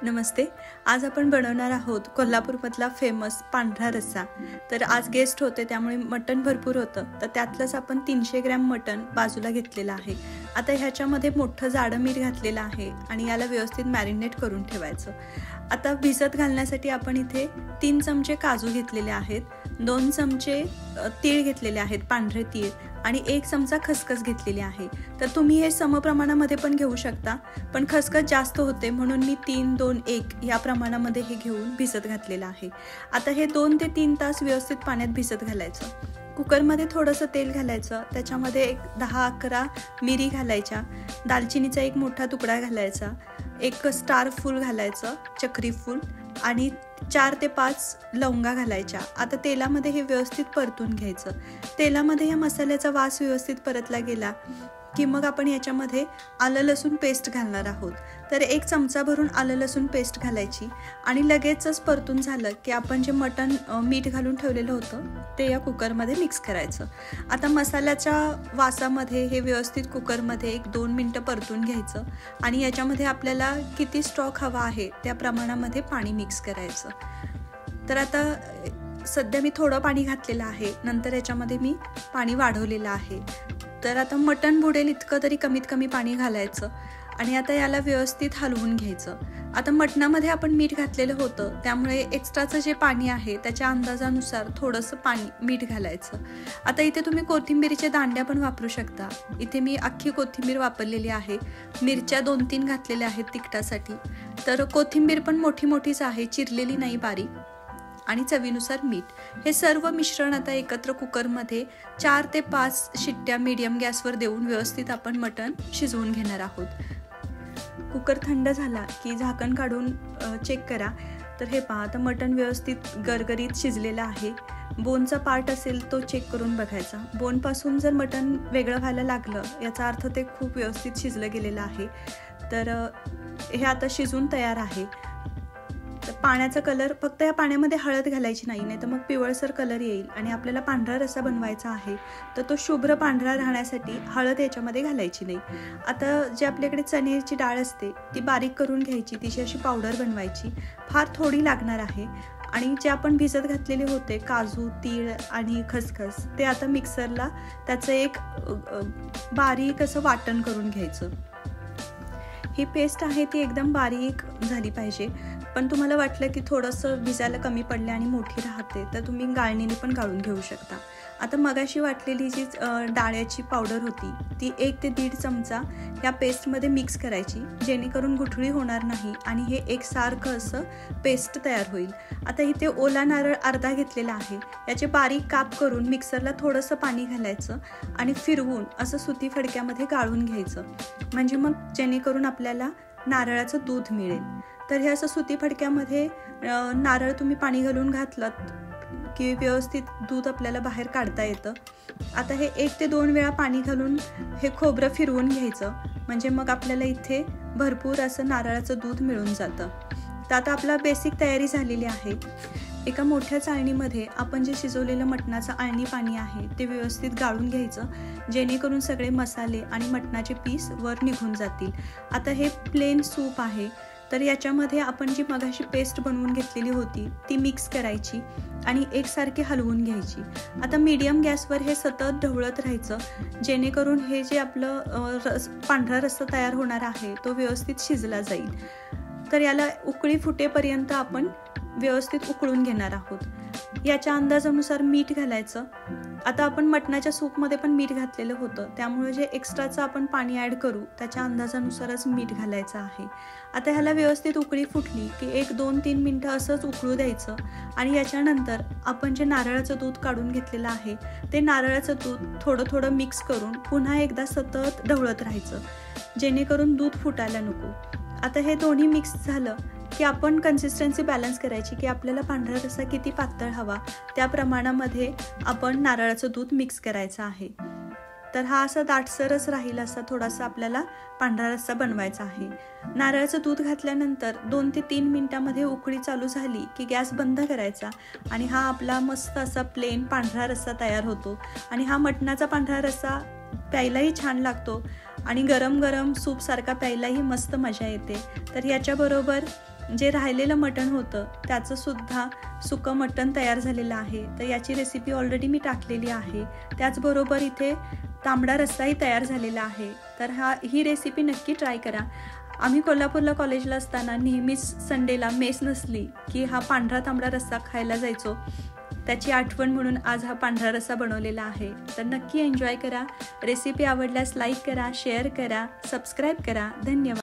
नमस्ते. आज आपण बनवणार आहोत कोल्हापूरमधला फेमस पांढरा रस्सा. तर आज गेस्ट होते त्यामुळे मटण भरपूर होतं, तर त्यातलंच आपण 300 ग्रॅम मटण बाजूला घेतलेलं आहे. आता ह्याच्यामध्ये मोठं जाडं मीठ घातलेलं आहे आणि याला व्यवस्थित मॅरिनेट करून ठेवायचं. आता भिजत घालण्यासाठी आपण इथे 3 चमचे काजू घेतलेले आहेत, 2 चमचे तीळ घेतलेले आहेत, पांढरे तीळ, आणि 1 चमचा खसखस घेतलेली आहे. तर तुम्ही हे समप्रमाणामध्ये पण घेऊ शकता, पण खसखस जास्त होते म्हणून मी 3, 2, 1 या प्रमाणामध्ये हे घेऊन भिजत घातलेलं आहे. आता हे 2 ते 3 तास व्यवस्थित पाण्यात भिजत घालायचं. कुकरमध्ये थोडंसं तेल घालायचं, त्याच्यामध्ये एक 10-11 मिरी घालायच्या, दालचिनीचा एक मोठा तुकडा घालायचा, एक स्टार फूल घालायचं, चक्री फूल, आणि 4 ते 5 लवंगा घालायच्या. आता तेलामध्ये हे व्यवस्थित परतून घ्यायचं. तेलामध्ये या मसाल्याचा वास व्यवस्थित परतला गेला की मग आपण याच्यामध्ये आलं लसूण पेस्ट घालणार आहोत. तर 1 चमचा भरून आलं लसूण पेस्ट घालायची आणि लगेचच परतून झालं की आपण जे मटण मीठ घालून ठेवलेलं होतं ते या कुकरमध्ये मिक्स करायचं. आता मसाल्याच्या वासामध्ये हे व्यवस्थित कुकरमध्ये 1-2 मिनटं परतून घ्यायचं आणि याच्यामध्ये आपल्याला किती स्टॉक हवा आहे त्या प्रमाणामध्ये पाणी मिक्स करायचं. तर आता सध्या मी थोडं पाणी घातलेलं आहे, नंतर याच्यामध्ये मी पाणी वाढवलेलं आहे. तर आता मटण बुडेल इतकं तरी कमीत कमी पाणी घालायचं आणि आता याला व्यवस्थित हलवून घ्यायचं. आता मटणामध्ये आपण मीठ घातलेलं होतं त्यामुळे एक्स्ट्राचं जे पाणी आहे त्याच्या अंदाजानुसार थोडंसं मीठ घालायचं. आता इथे तुम्ही कोथिंबीरीच्या दांड्या पण वापरू शकता. इथे मी अख्खी कोथिंबीर वापरलेली आहे. मिरच्या 2-3 घातलेल्या आहेत तिखटासाठी. तर कोथिंबीर पण मोठी मोठीच आहे, चिरलेली नाही, बारीक, आणि चवीनुसार मीठ. हे सर्व मिश्रण आता एकत्र कुकरमध्ये 4 ते 5 शिट्ट्या मीडियम गॅसवर देऊन व्यवस्थित आपण मटण शिजवून घेणार आहोत. कुकर थंड झाला की झाकण काढून चेक करा. तर हे पहा, आता मटण व्यवस्थित गरगरीत शिजलेलं आहे. बोनचा पार्ट असेल तो चेक करून बघायचा. बोनपासून जर मटण वेगळं व्हायला लागलं याचा अर्थ ते खूप व्यवस्थित शिजलं गेलेलं आहे. तर हे आता शिजून तयार आहे. पाण्याचा कलर, फक्त या पाण्यामध्ये हळद घालायची नाही तर मग पिवळसर कलर येईल आणि आपल्याला पांढरा रस्सा बनवायचा आहे तर तो शुभ्र पांढरा राहण्यासाठी हळद याच्यामध्ये घालायची नाही. आता जे आपल्याकडे चण्याची डाळ असते ती बारीक करून घ्यायची, तिची अशी पावडर बनवायची, फार थोडी लागणार आहे. आणि जे आपण भिजत घातलेले होते काजू, तीळ आणि खसखस, ते आता मिक्सरला त्याचं एक बारीक असं वाटण करून घ्यायचं. ही पेस्ट आहे ती एकदम बारीक झाली पाहिजे. पण तुम्हाला वाटलं की थोडंसं भिजायला कमी पडले आणि मोठी राहते तर तुम्ही गाळणीने पण गाळून घेऊ शकता. आता मगाशी वाटलेली जी डाळ्याची पावडर होती ती 1 ते 1.5 चमचा या पेस्टमध्ये मिक्स करायची, जेणेकरून गुठळी होणार नाही आणि हे एकसारखं असं पेस्ट तयार होईल. आता इथे ओला नारळ अर्धा घेतलेला आहे. याचे बारीक काप करून मिक्सरला थोडंसं पाणी घालायचं आणि फिरवून असं सुती फडक्यामध्ये गाळून घ्यायचं, म्हणजे मग जेणेकरून आपल्याला नारळाचं दूध मिळेल. तर हे असं सुती फडक्यामध्ये नारळ तुम्ही पाणी घालून घातलं की व्यवस्थित दूध आपल्याला बाहेर काढता येतं. आता हे 1 ते 2 वेळा पाणी घालून हे खोबरं फिरवून घ्यायचं, म्हणजे मग आपल्याला इथे भरपूर असं नारळाचं दूध मिळून जातं. तर आता आपला बेसिक तयारी झालेली आहे. एका मोठ्या चाळणीमध्ये आपण जे शिजवलेलं मटणाचं आळणी पाणी आहे ते व्यवस्थित गाळून घ्यायचं, जेणेकरून सगळे मसाले आणि मटणाचे पीस वर निघून जातील. आता हे प्लेन सूप आहे, तर याच्यामध्ये आपण जी मगाशी पेस्ट बनवून घेतलेली होती ती मिक्स करायची आणि एकसारखी हलवून घ्यायची. आता मीडियम गॅसवर हे सतत ढवळत राहायचं, जेणेकरून हे जे आपलं पांढरा रस्सा तयार होणार आहे तो व्यवस्थित शिजला जाईल. तर याला उकळी फुटेपर्यंत आपण व्यवस्थित उकळून घेणार आहोत. याच्या अंदाजानुसार मीठ घालायचं. आता आपण मटणाच्या सूपमध्ये पण मीठ घातलेलं होतं त्यामुळे जे एक्स्ट्राचं आपण पाणी ॲड करू त्याच्या अंदाजानुसारच मीठ घालायचं आहे. आता ह्याला व्यवस्थित उकळी फुटली की 1-2-3 मिनटं असंच उकळू द्यायचं आणि याच्यानंतर आपण जे नारळाचं दूध काढून घेतलेलं आहे ते नारळाचं दूध थोडं थोडं मिक्स करून पुन्हा एकदा सतत ढवळत राहायचं, जेणेकरून दूध फुटायला नको. आता हे दोन्ही मिक्स झालं की आपण कन्सिस्टन्सी बॅलन्स करायची की आपल्याला पांढरा रस्सा किती पातळ हवा त्या प्रमाणामध्ये आपण नारळाचं दूध मिक्स करायचं आहे. तर हा असा दाटसरच राहील असा थोडासा आपल्याला पांढरा रस्सा बनवायचा आहे. नारळाचं दूध घातल्यानंतर 2 ते 3 मिनिटांमध्ये उकळी चालू झाली की गॅस बंद करायचा आणि हा आपला मस्त असा प्लेन पांढरा रस्सा तयार होतो. आणि हा मटणाचा पांढरा रस्सा प्यायलाही छान लागतो आणि गरम गरम सूपसारखा प्यायलाही मस्त मजा येते. तर याच्याबरोबर जे राहिलेलं मटण होतं त्याचं सुद्धा सुकं मटण तयार झालेलं आहे. तर याची रेसिपी ऑलरेडी मी टाकलेली आहे. त्याचबरोबर इथे तांबडा रस्साही तयार झालेला आहे. तर ही रेसिपी नक्की ट्राय करा. आम्ही कोल्हापूरला कॉलेजला असताना नेहमीच संडेला मेस नसली की हा पांढरा तांबडा रस्सा खायला जायचो. त्याची आठवण म्हणून आज हा पांढरा रस्सा बनवलेला आहे. तर नक्की एन्जॉय करा. रेसिपी आवडल्यास लाईक करा, शेअर करा, सबस्क्राईब करा. धन्यवाद.